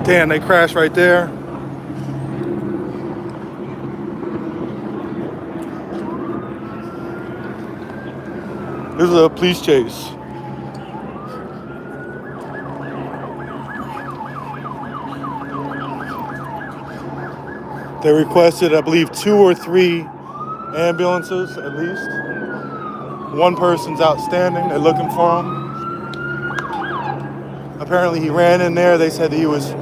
Damn, they crashed right there. This is a police chase. They requested, I believe, 2 or 3 ambulances at least. One person's outstanding. They're looking for him. Apparently he ran in there. They said that he was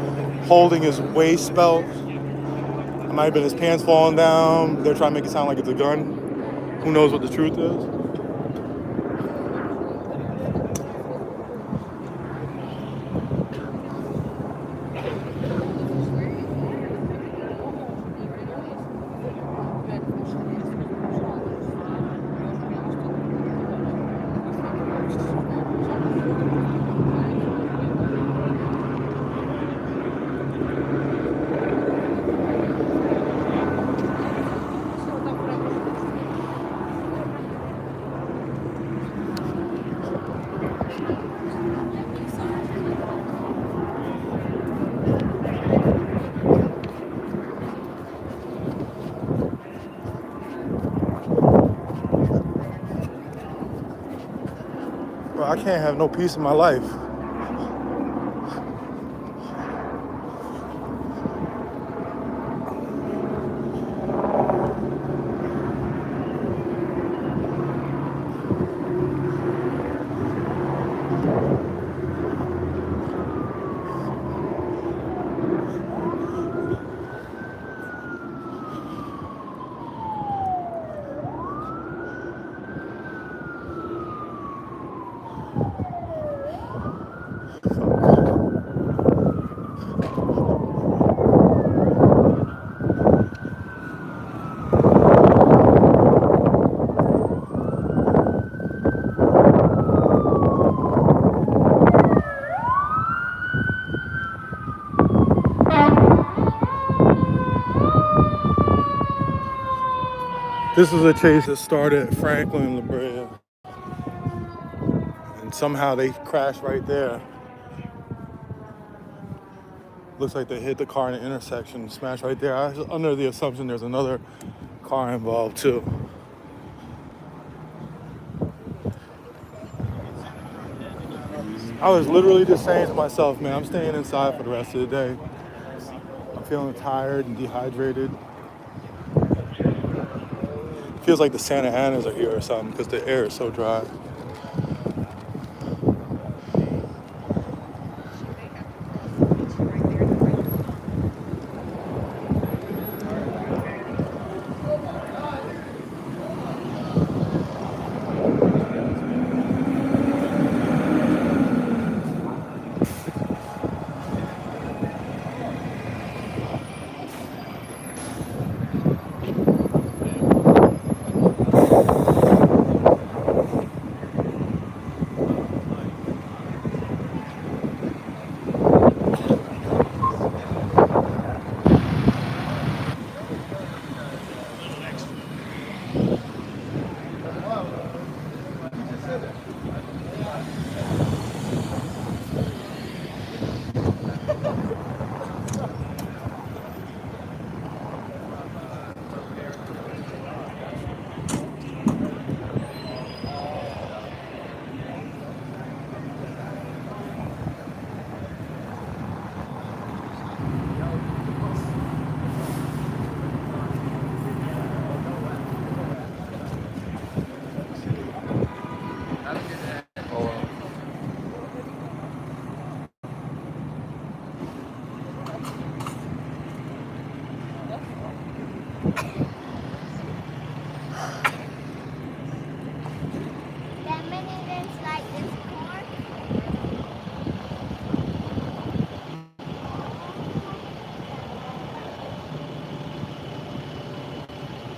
holding his waist belt. It might have been his pants falling down. They're trying to make it sound like it's a gun. Who knows what the truth is? Bro, I can't have no peace in my life. This is a chase that started at Franklin and La Brea. And somehow they crashed right there. Looks like they hit the car in the intersection, smashed right there. I was under the assumption there's another car involved too. I was literally just saying to myself, man, I'm staying inside for the rest of the day. I'm feeling tired and dehydrated. Feels like the Santa Anas are here or something because the air is so dry.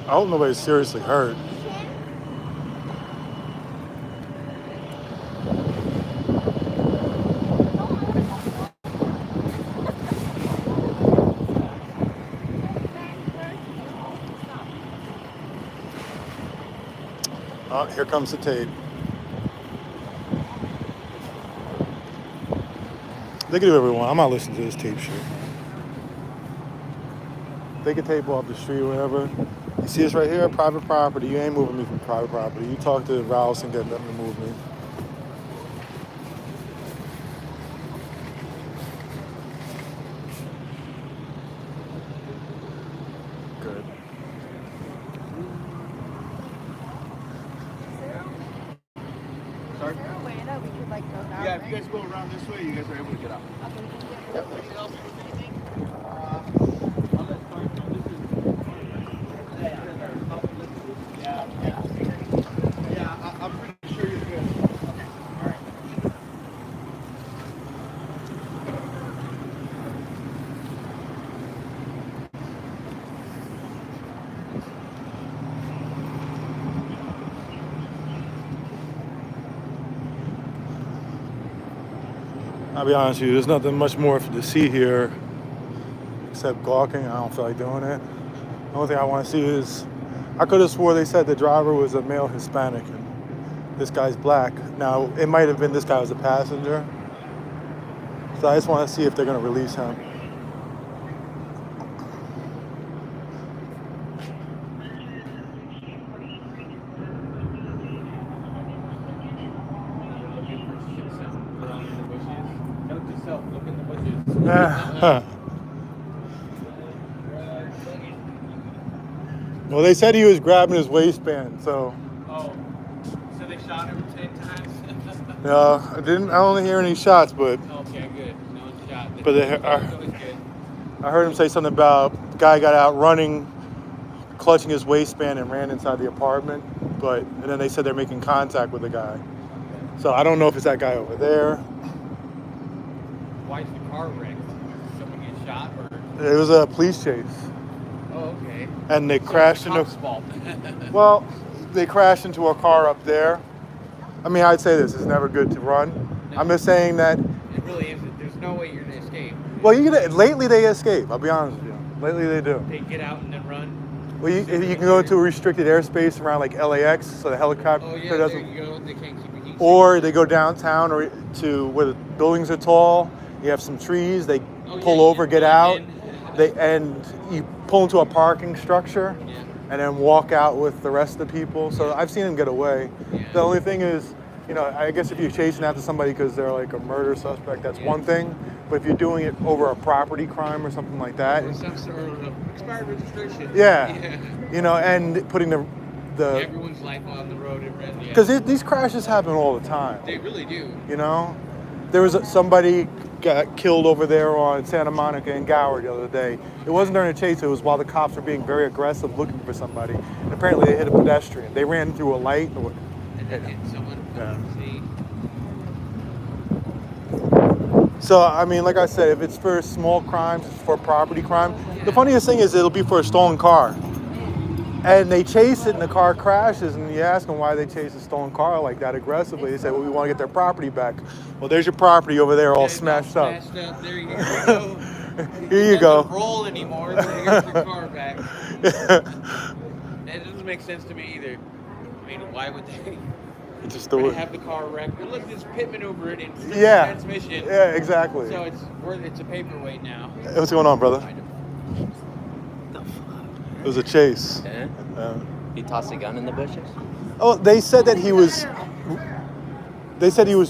I hope nobody's seriously hurt. Oh, here comes the tape. They can do whatever they want. I'm not listening to this tape shit. They can tape off the street, whatever. You see this right here? Private property. You ain't moving me from private property. You talk to Rouse and get them to move me. Good. Sorry? Is there a way that we could like go down? Yeah, if you guys go around this way, you guys are able to get out. Yep. Anything else? I'm pretty sure you're good. Okay. All right. I'll be honest with you, there's nothing much more to see here except Gawking. I don't feel like doing it. The only thing I want to see is, I could have swore they said the driver was a male Hispanic and this guy's black. Now, it might have been this guy was a passenger. So I just want to see if they're going to release him. Well, they said he was grabbing his waistband, so. Oh, so they shot him 10 times? No, I don't hear any shots, but. Okay, good. No shot. But I heard him say something about the guy got out running, clutching his waistband, and ran inside the apartment. And then they said they're making contact with the guy. So I don't know if it's that guy over there. Why is the car wrecked? Someone get shot or? It was a police chase. Oh, okay. And they crashed into. Fault. Well, they crashed into a car up there. I mean, I'd say this is never good to run. No. I'm just saying that. It really isn't. There's no way you're gonna escape. Well, lately they escape. I'll be honest with you. Lately they do. They get out and then run. Well, you can go into a restricted airspace around like LAX, so the helicopter doesn't. There you go. They can't keep you. Or they go downtown or to where the buildings are tall. You have some trees. They pull over, get out. And you pull into a parking structure, and then walk out with the rest of the people. So I've seen them get away. Yeah. The only thing is, I guess if you're chasing after somebody because they're like a murder suspect, that's one thing. But if you're doing it over a property crime or something like that, or some sort of expired registration. Yeah. And putting the everyone's life on the road at red. Because these crashes happen all the time. They really do. There was somebody got killed over there on Santa Monica and Gower the other day. It wasn't during a chase, it was while the cops were being very aggressive looking for somebody. And apparently they hit a pedestrian. They ran through a light. And then hit someone. So, I mean, like I said, if it's for small crimes, it's for property crime. The funniest thing is it'll be for a stolen car. And they chase it and the car crashes, and you ask them why they chase a stolen car like that aggressively. They say, well, we want to get their property back. Well, there's your property over there all smashed up. There you go. Here you go. It doesn't roll anymore. Here's your car back. That doesn't make sense to me either. I mean, why would they? Just have the car wrecked. But look, there's pit maneuver in it. Transmission. Yeah, exactly. So it's a paperweight now. What's going on, brother? It was a chase. Yeah? He tossed a gun in the bushes? Oh, they said that he was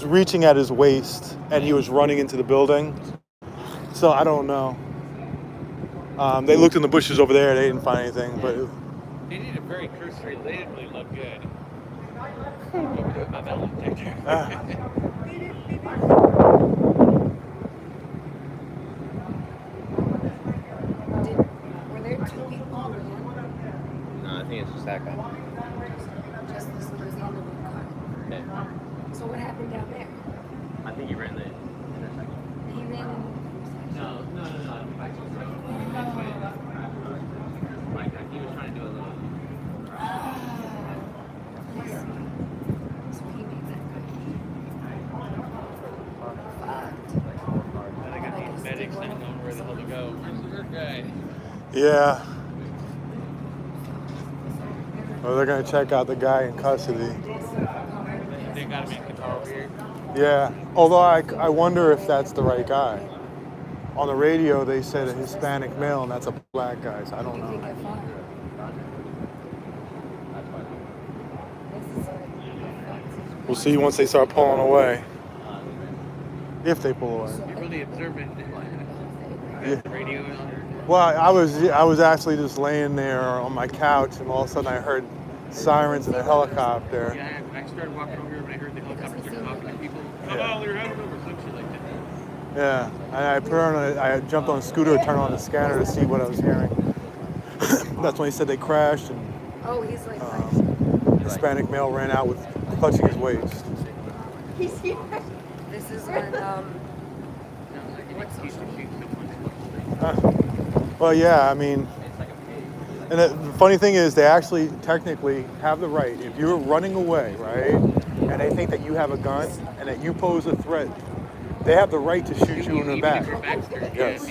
reaching at his waist and he was running into the building. So I don't know. They looked in the bushes over there. They didn't find anything. But they did a very cursory. They didn't really look good. Over there with my metal detector. Were there two people? No, I think it's just that guy. Just this was the end of the car. Yeah. So what happened down there? I think he ran the intersection. He ran in the No. Like, he was trying to do a little. So he made that They got these medics not knowing where the hell to go. Where's the third guy? yeah. Well, they're gonna check out the guy in custody. They got him in the car over here. Yeah. Although I wonder if that's the right guy. On the radio, they said a Hispanic male, and that's a black guy. So I don't know. We'll see once they start pulling away. If they pull away. You're really observant. Yeah. Radio on. Well, I was actually just laying there on my couch, and all of a sudden I heard sirens and a helicopter. Yeah, I started walking over here when I heard the helicopter started talking to people. Come on, they're heading over, some shit like that. Yeah, and I jumped on a scooter to turn on the scanner to see what I was hearing. That's when he said they crashed, and he's like Hispanic male ran out with clutching his waist. he's here. This is when Well, yeah, I mean, and the funny thing is, they actually technically have the right. If you're running away, right, and they think that you have a gun and that you pose a threat, they have the right to shoot you in the back. Yes.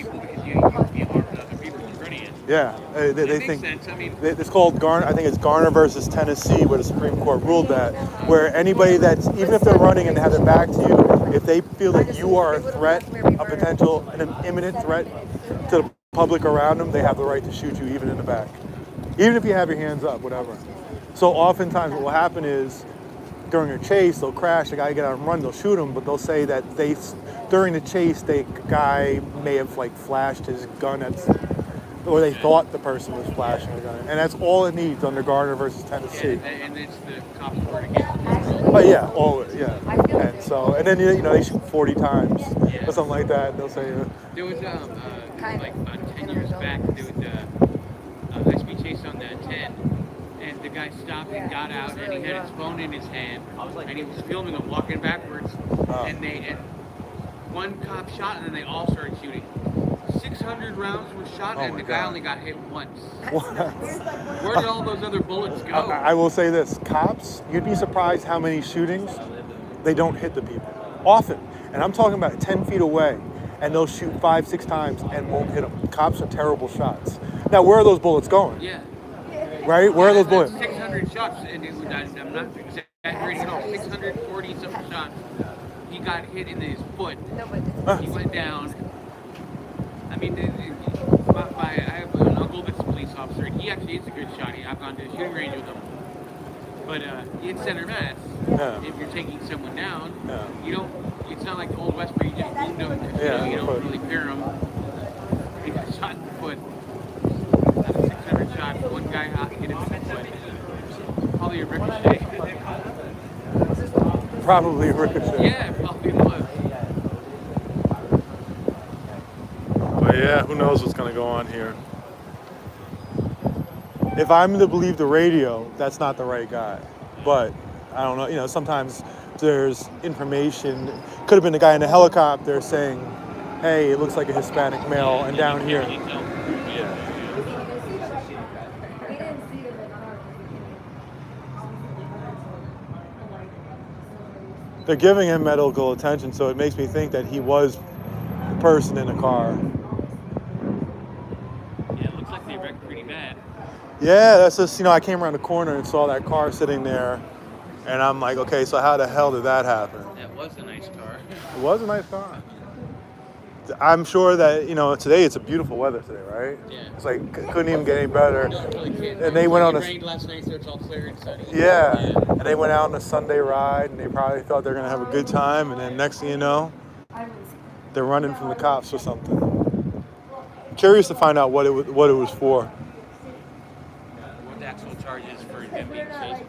Yeah, they think it's called Garner. I think it's Garner versus Tennessee, where the Supreme Court ruled that, where anybody that's, even if they're running and they have their back to you, if they feel that you are a threat, a potential, an imminent threat to the public around them, they have the right to shoot you even in the back, even if you have your hands up, whatever. So oftentimes, what will happen is, during a chase, they'll crash. The guy get out and run. They'll shoot him, but they'll say that during the chase, the guy may have like flashed his gun or they thought the person was flashing a gun, and that's all it needs under Garner versus Tennessee. And it's the cops word against Oh yeah, and so and then they shoot 40 times or something like that. They'll say. There was like about 10 years back, there was a high-speed chase on the 10. And the guy stopped and got out, and he had his phone in his hand, and he was filming him walking backwards. And one cop shot, and then they all started shooting. 600 rounds were shot, and the guy only got hit once. Where did all those other bullets go? I will say this: cops, you'd be surprised how many shootings they don't hit the people. Often, and I'm talking about 10 feet away, and they'll shoot 5-6 times and won't hit them. Cops are terrible shots. Now, where are those bullets going? Yeah. Right? Where are those bullets? 600 shots, and I'm not exaggerating at all. 640 something shots. He got hit in his foot. He went down. I mean, I have an uncle that's a police officer, and he actually is a good shot. I've gone to the shooting range with him. But in Center Mass, if you're taking someone down, you don't. It's not like the Old West where you just wound them. You don't really pair them. He got shot in the foot. 600 shots. One guy hit him in the foot. Probably a ricochet. Probably a ricochet. Yeah, probably was. But yeah, who knows what's gonna go on here. If I'm to believe the radio, that's not the right guy. But I don't know, sometimes there's information. Could have been the guy in the helicopter saying, hey, it looks like a Hispanic male, and down here. They're giving him medical attention, so it makes me think that he was the person in the car. Yeah, it looks like they wrecked pretty bad. Yeah, that's just, I came around the corner and saw that car sitting there, and I'm like, okay, so how the hell did that happen? That was a nice car. It was a nice car. I'm sure that, today it's a beautiful weather today, right? Yeah. It's like, couldn't even get any better. No, it really can't. And they went on It rained last night, so it's all clear and sunny. Yeah, and they went out on a Sunday ride, and they probably thought they were going to have a good time, and then next thing you know, they're running from the cops or something. I'm curious to find out what it was for. What the actual charge is for them being chased.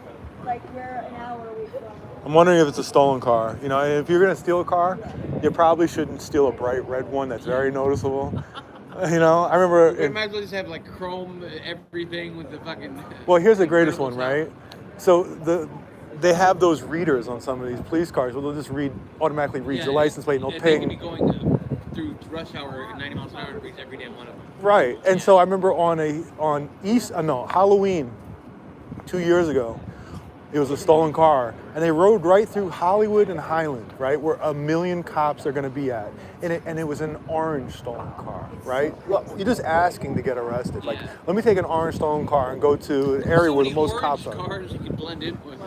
like we're an hour away from. I'm wondering if it's a stolen car. If you're going to steal a car, you probably shouldn't steal a bright red one that's very noticeable. I remember... We might as well just have like chrome everything with the fucking... Well, here's the greatest one, right? So they have those readers on some of these police cars where they'll just automatically read your license plate and they'll ping. They can be going through rush hour at 90 miles an hour to reach every damn one of them. Right, and so I remember on Halloween 2 years ago, it was a stolen car, and they rode right through Hollywood and Highland, right, where 1 million cops are going to be at, and it was an orange stolen car, right? Well, you're just asking to get arrested. Like, let me take an orange stolen car and go to an area where the most cops are. Cars you can blend in with.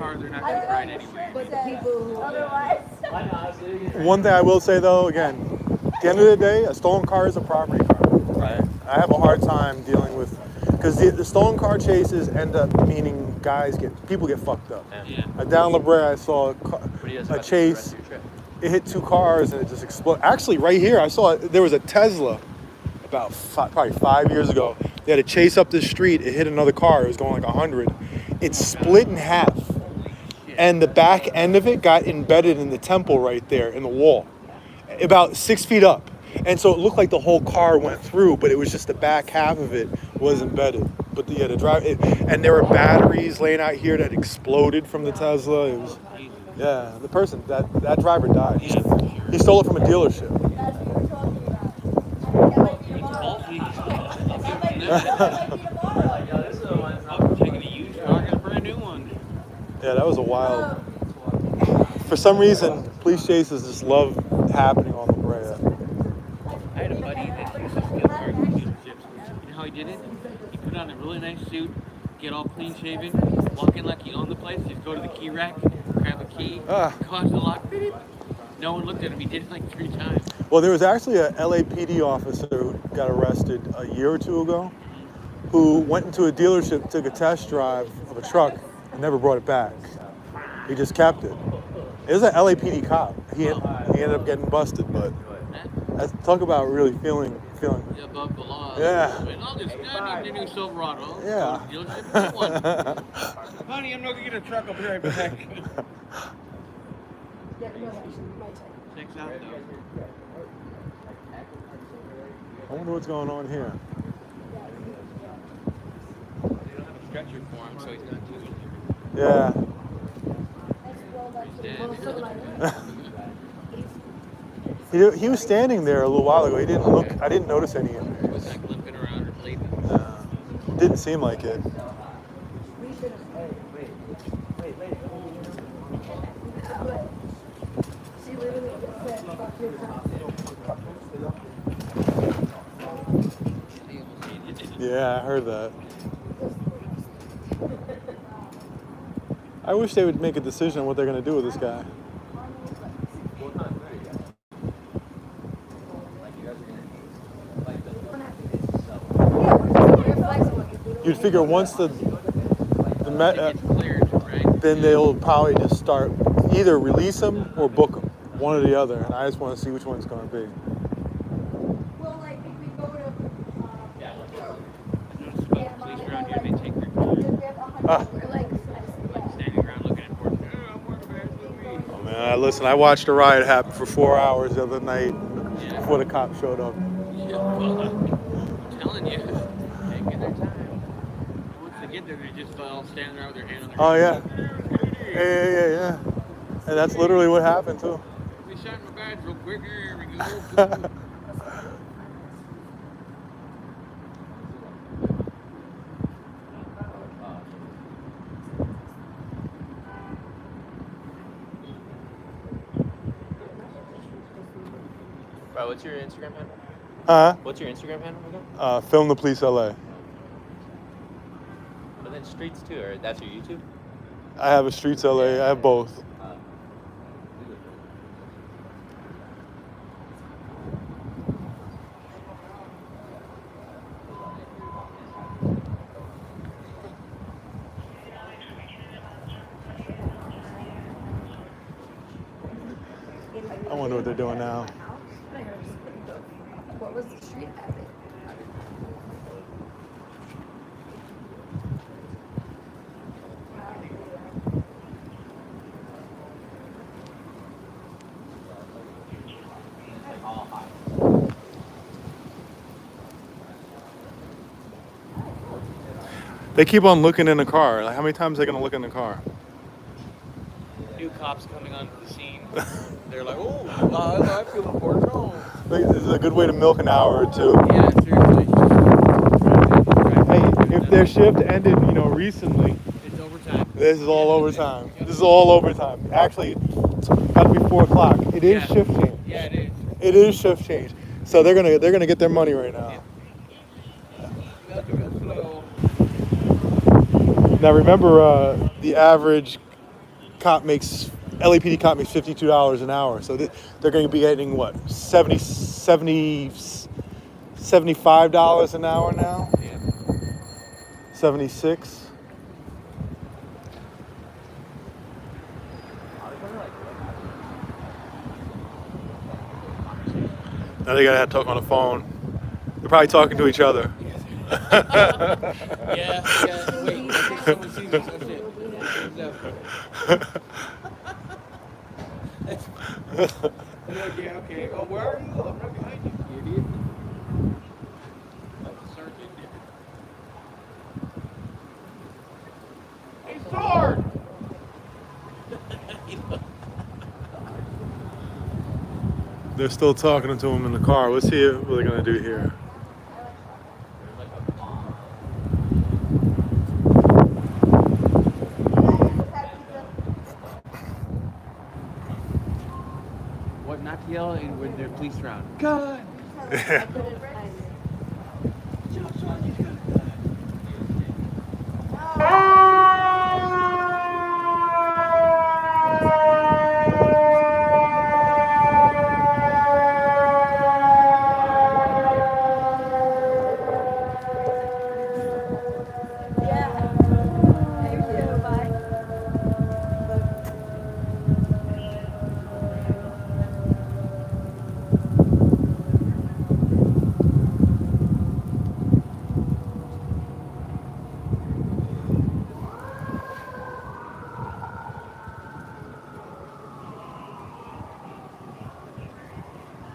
car, they're not going to ride anyway. But the people who otherwise. One thing I will say though, again, at the end of the day, a stolen car is a property car. Right? I have a hard time dealing with, because the stolen car chases end up meaning people get fucked up. Yeah. Down La Brea, I saw What do you guys a about the chase. rest of your trip? It hit 2 cars and it just exploded. Actually, right here, I saw there was a Tesla about probably 5 years ago. They had a chase up the street. It hit another car. It was going like 100. It split in half. And the back end of it got embedded in the temple right there in the wall, about 6 feet up. And so it looked like the whole car went through, but it was just the back half of it was embedded. But the drive, and there were batteries laying out here that exploded from the Tesla. It was, yeah, the person, that driver died. Yeah, for sure. He stole it from a dealership. That's what we're talking about. That might be tomorrow. That might be tomorrow. I'm taking a used car, get a brand new one. Yeah, that was a wild. For some reason, police chases just love happening on La Brea. I had a buddy that used to steal cars from dealerships. You know how he did it? He put on a really nice suit, get all clean shaven, walk in like he owned the place, just go to the key rack, grab a key, cause the lock, beep. No one looked at him. He did it like 3 times. Well, there was actually a LAPD officer who got arrested a year or 2 ago, who went into a dealership, took a test drive of a truck, and never brought it back. He just kept it. It was an LAPD cop. He ended up getting busted, but talk about really feeling. Above the law. Yeah. And I'll just I need a new Silverado. Yeah. Go to the dealership, get one. Honey, I'm not gonna get a truck. I'll be right back. Checks out though. I wonder what's going on here. They don't have a stretcher for him, so he's not too injured. Yeah. He was standing there a little while ago. He didn't look. I didn't notice any injuries. He was like limping around or bleeding. Didn't seem like it. Yeah, I heard that. I wish they would make a decision on what they're going to do with this guy. You'd figure once It gets cleared, right? then they'll probably just start either release him or book him, one or the other. And I just want to see which one's going to be. Well, like if we go to. Notice about police around here, they take their time. We're like. Like standing around looking at porn. Oh, I'm working back with me. Oh man, listen, I watched a riot happen for 4 hours the other night before the cops showed up. Yeah, well, I'm telling you, taking their time. Once they get there, they're just all standing around with their hand on their Oh yeah, head. yeah. And that's literally what happened too. We shot my badge real quick. Here we go. Bro, what's your Instagram handle? Huh? What's your Instagram handle again? Film the Police LA. But then Streets too, or that's your YouTube? I have a Streets LA. I have both. I wonder what they're doing now. What was the street habit? They keep on looking in the car. Like, how many times are they gonna look in the car? New cops coming onto the scene. They're like, oh, I feel important. Oh. This is a good way to milk an hour or two. Yeah, seriously. Hey, if their shift ended, recently, It's overtime. this is all overtime. This is all overtime. Actually, it's got to be 4 o'clock. It is Yeah. shift change. Yeah, it is. It is shift change. So they're gonna get their money right now. Now remember, the average LAPD cop makes $52 an hour. So they're going to be getting what, $75 an hour now? Yeah. 76. Now they gotta have to talk on the phone. They're probably talking to each other. Yeah. Wait, I think someone sees us. Oh shit. Yeah, okay. Oh, where are you? I'm right behind you, you idiot. Sergeant. Hey, sword! They're still talking to him in the car. Let's see what they're gonna do here. What not to yell when they're police around? Gun!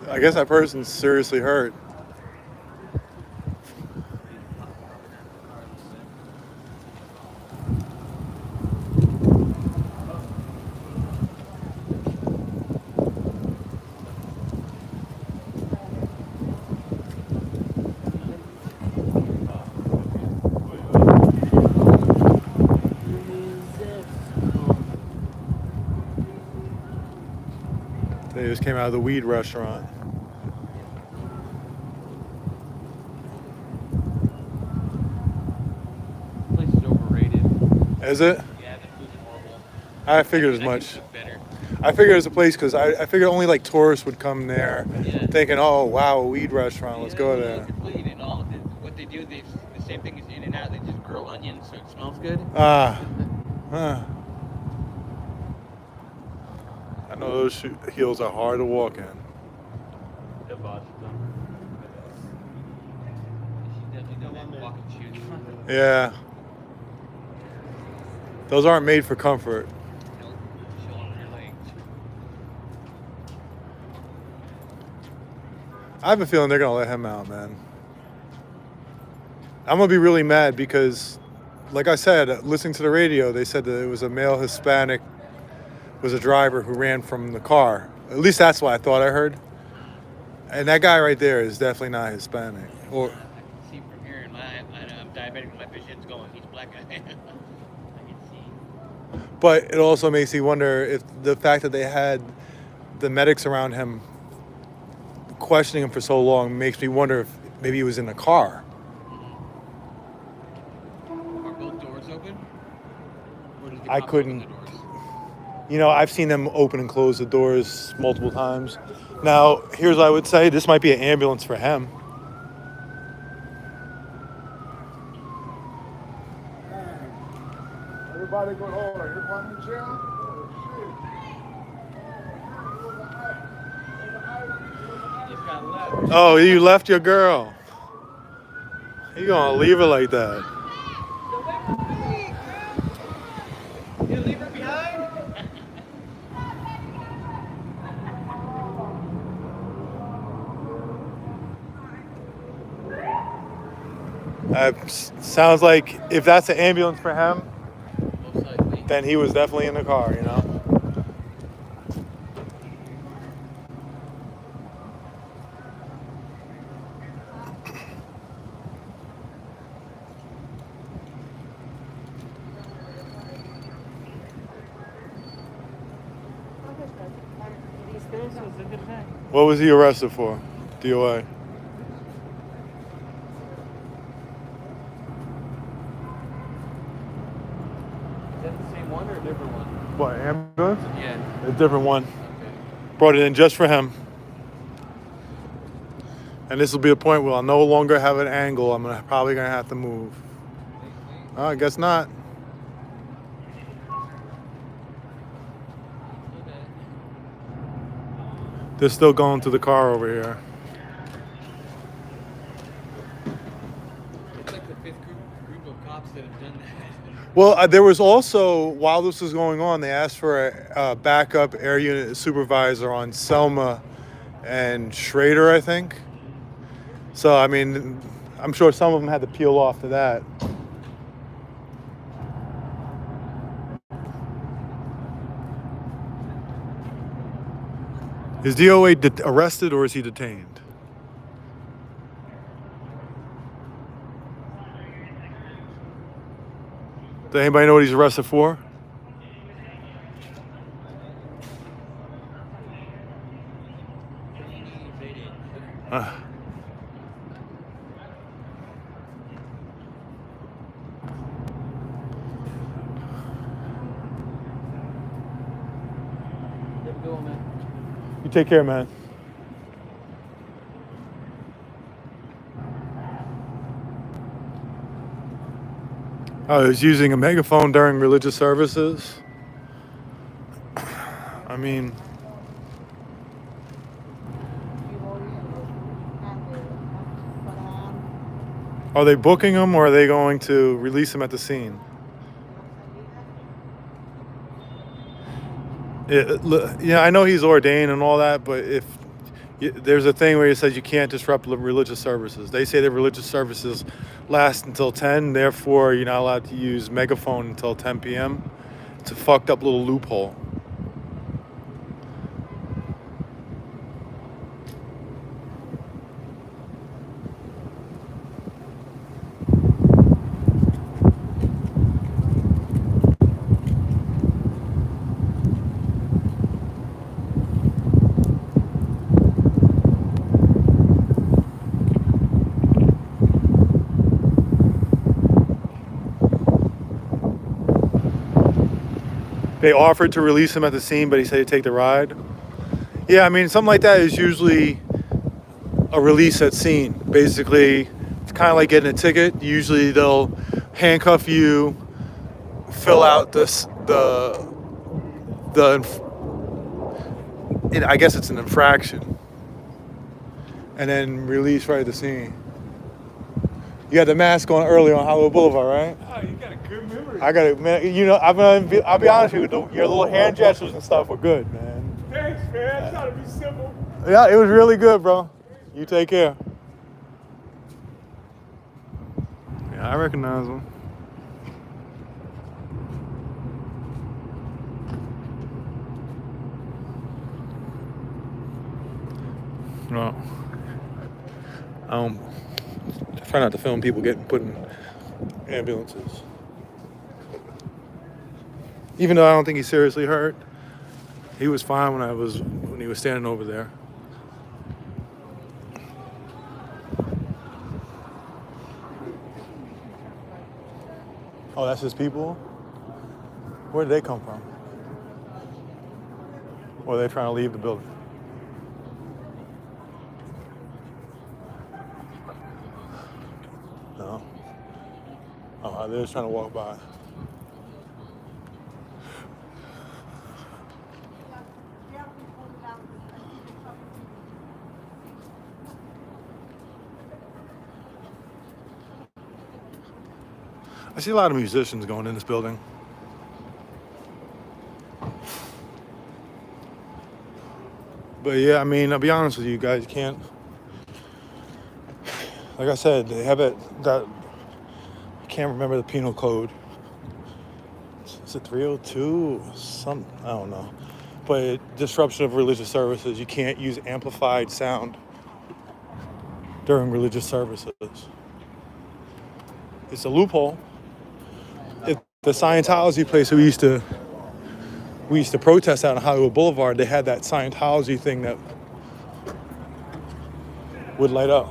I guess that person's seriously hurt. They just came out of the weed restaurant. This place is overrated. Is it? Yeah, the food's horrible. I figured as I much. think it's better. I figured it was a place because I figured only like tourists would come there Yeah. thinking, oh, wow, a weed restaurant, let's go there. Complete and all. What they do, the same thing as In-N-Out. They just grill onions so it smells good. I know those heels are hard to walk in. She's definitely done that walking shoes. Yeah. Those aren't made for comfort. Nope. Show off your legs. I have a feeling they're going to let him out, man. I'm going to be really mad because, like I said, listening to the radio, they said that it was a male Hispanic, was a driver who ran from the car. At least that's what I thought I heard. And that guy right there is definitely not Hispanic. Or I can see from here, and I'm diabetic, my vision's going. He's black. I can see. But it also makes me wonder if the fact that they had the medics around him questioning him for so long makes me wonder if maybe he was in a car. Are both doors open? Or does the I cop couldn't. open the doors? You know, I've seen them open and close the doors multiple times. Now, here's what I would say. This might be an ambulance for him. Everybody go, hold on, you're finding the jail? Just got left. Oh, you left your girl. You gonna leave her like that? You leave her behind? Sounds like if that's an ambulance for him, Most likely. then he was definitely in the car, you know? What was he arrested for? DOA. Is that the same one or a different one? What, ambulance? Yeah. A different one. Brought it in just for him. And this will be a point where I'll no longer have an angle. I'm probably gonna have to move. Oh, I guess not. They're still going to the car over here. It's like the fifth group of cops that have done that. Well, there was also, while this was going on, they asked for a backup air unit supervisor on Selma and Schrader, I think. So, I mean, I'm sure some of them had to peel off to that. Is DOA arrested or is he detained? Does anybody know what he's arrested for? Uh. You take care, man. I was using a megaphone during religious services. I mean, are they booking him or are they going to release him at the scene? Yeah, I know he's ordained and all that, but if there's a thing where it says you can't disrupt religious services. They say that religious services last until 10, therefore you're not allowed to use megaphone until 10 p.m. It's a fucked up little loophole. They offered to release him at the scene, but he said he'd take the ride. Yeah, I mean, something like that is usually a release at scene. Basically, it's kind of like getting a ticket. Usually they'll handcuff you, fill out I guess it's an infraction, and then release right at the scene. You got the mask on earlier on Hollywood Boulevard, right? Oh, you got a good memory. I got it, man. You know, I'll be honest with you. Your little hand gestures and stuff were good, man. Thanks, man. I try to be simple. Yeah, it was really good, bro. You take care. Yeah, I recognize him. No. I try not to film people getting put in ambulances. Even though I don't think he's seriously hurt, he was fine when he was standing over there. Oh, that's his people? Where did they come from? Or are they trying to leave the building? No. Oh, they're just trying to walk by. I see a lot of musicians going in this building. But yeah, I mean, I'll be honest with you guys, you can't. Like I said, they have that I can't remember the penal code. Is it 302? I don't know. But disruption of religious services, you can't use amplified sound during religious services. It's a loophole. If the Scientology place we used to protest out on Hollywood Boulevard, they had that Scientology thing that would light up.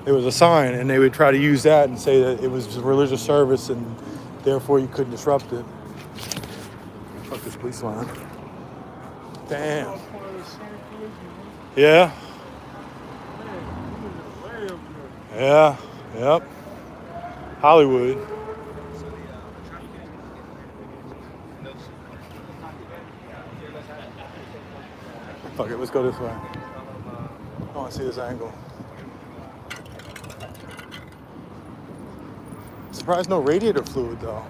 There was a sign, and they would try to use that and say that it was a religious service, and Therefore, you couldn't disrupt it. Fuck this police line. Damn. Yeah. Yeah. Yep. Hollywood. Fuck it, let's go this way. I want to see this angle. Surprised no radiator fluid though.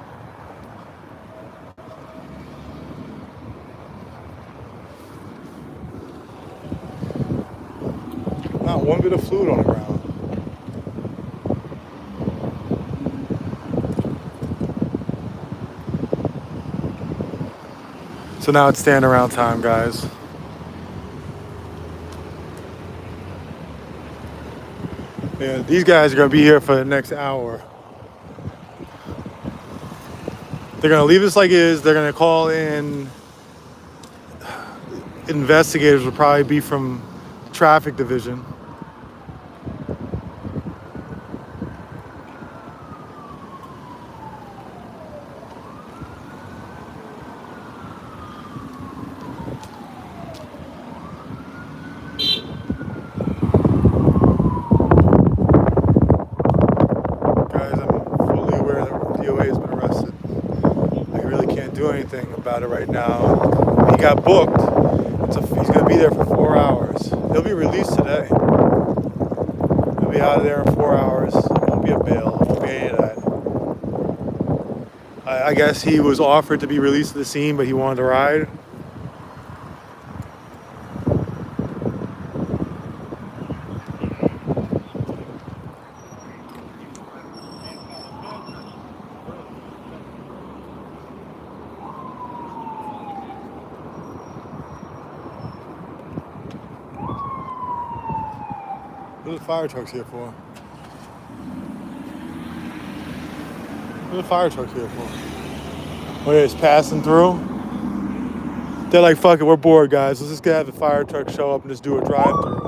Not one bit of fluid on the ground. So now it's stand around time, guys. Yeah, these guys are gonna be here for the next hour. They're gonna leave this like it is. They're gonna call in. Investigators will probably be from traffic division. Anything about it right now. He got booked. He's going to be there for 4 hours. He'll be released today. He'll be out of there in 4 hours. It won't be a bail. It won't be any of that. I guess he was offered to be released to the scene, but he wanted to ride. What are the fire trucks here for? What are the fire trucks here for? Oh, yeah, it's passing through. They're like, fuck it, we're bored, guys. Let's just have the fire truck show up and just do a drive-through.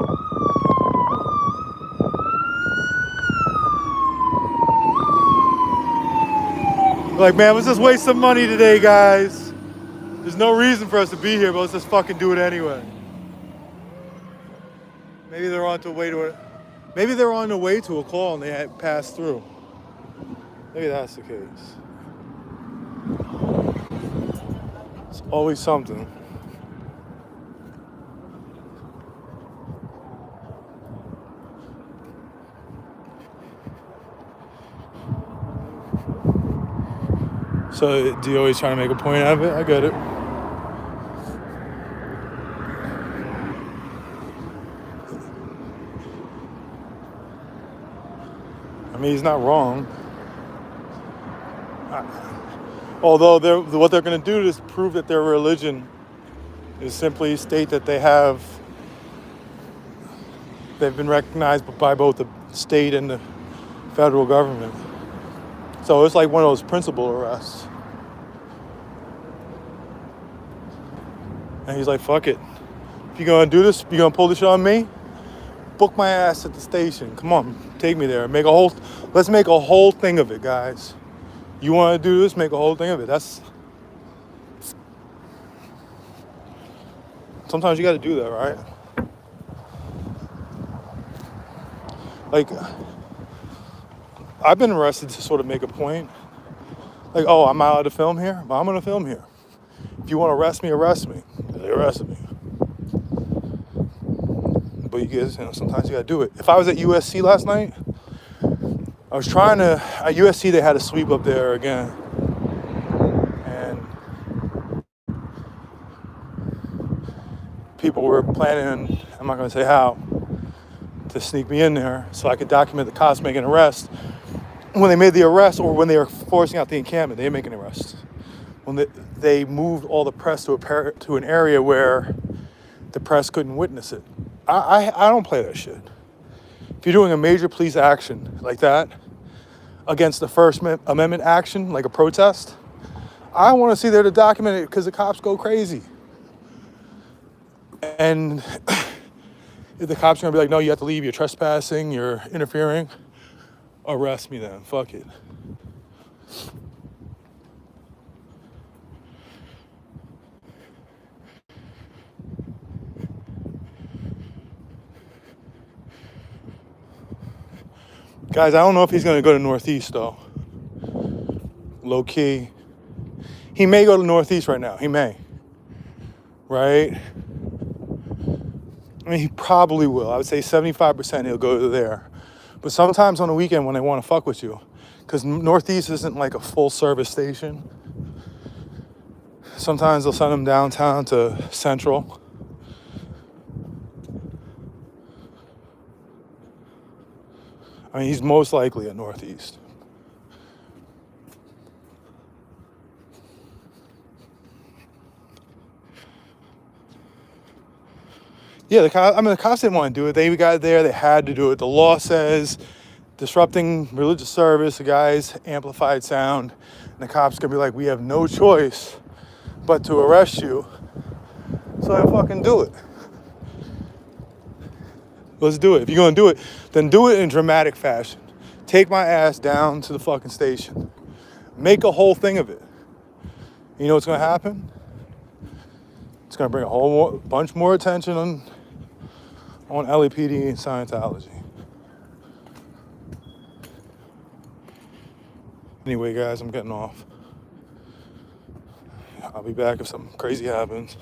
Like, man, let's just waste some money today, guys. There's no reason for us to be here, but let's just fucking do it anyway. Maybe they're on the way to it. Maybe they're on the way to a call and they had passed through. Maybe that's the case. It's always something. So, do you always try to make a point out of it? I get it. I mean, he's not wrong. Although what they're going to do is prove that their religion is simply state that they've been recognized by both the state and the federal government. So it's like one of those principal arrests. And he's like, fuck it. If you're going to do this, you're going to pull this shit on me, book my ass at the station. Come on, take me there. Let's make a whole thing of it, guys. You want to do this, make a whole thing of it. Sometimes you got to do that, right? Like, I've been arrested to sort of make a point. Like, oh, I'm not allowed to film here, but I'm going to film here. If you want to arrest me, arrest me. They arrested me. But you guys, sometimes you got to do it. If I was at USC last night, at USC they had a sweep up there again. And people were planning, I'm not going to say how, to sneak me in there so I could document the cops making an arrest. When they made the arrest or when they were forcing out the encampment, they didn't make an arrest. When they moved all the press to an area where the press couldn't witness it. I don't play that shit. If you're doing a major police action like that against the First Amendment action, like a protest, I want to see there to document it because the cops go crazy. And if the cops are going to be like, no, you have to leave, you're trespassing, you're interfering, arrest me then, fuck it. Guys, I don't know if he's going to go to Northeast, though. Low key. He may go to Northeast right now. He may. Right? I mean, he probably will. I would say 75% he'll go to there. But sometimes on the weekend when they want to fuck with you, because Northeast isn't like a full service station, sometimes they'll send him downtown to Central. I mean, he's most likely at Northeast. Yeah, the cops didn't want to do it. They got there, they had to do it. The law says disrupting religious service, the guy's amplified sound, and the cops gonna be like, we have no choice but to arrest you. So I fucking do it. Let's do it. If you're gonna do it, then do it in dramatic fashion. Take my ass down to the fucking station. Make a whole thing of it. You know what's gonna happen? It's gonna bring a whole bunch more attention on LAPD and Scientology. Anyway, guys, I'm getting off. I'll be back if something crazy happens.